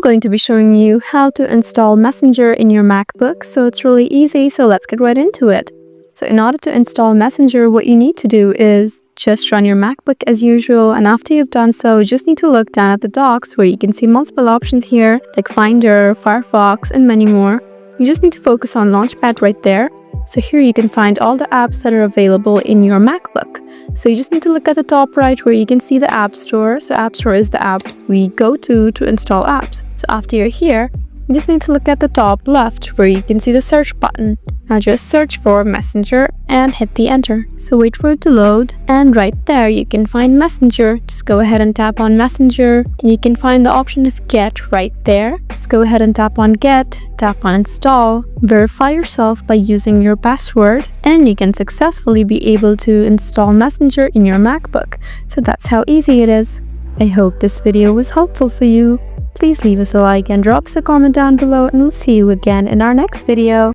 going to be showing you how to install Messenger in your MacBook. So it's really easy, so let's get right into it. So in order to install Messenger, what you need to do is just run your MacBook as usual, and after you've done so, you just need to look down at the docs where you can see multiple options here like Finder, Firefox, and many more. You just need to focus on Launchpad right there. So here you can find all the apps that are available in your MacBook. So you just need to look at the top right where you can see the App Store. So App Store is the app we go to install apps. So after you're here, you just need to look at the top left where you can see the search button. Now just search for Messenger and hit the enter. So wait for it to load, and right there you can find Messenger. Just go ahead and tap on Messenger, and you can find the option of Get right there. Just go ahead and tap on Get, tap on Install, verify yourself by using your password, and you can successfully be able to install Messenger in your MacBook. So that's how easy it is. I hope this video was helpful for you. Please leave us a like and drop us a comment down below, and we'll see you again in our next video.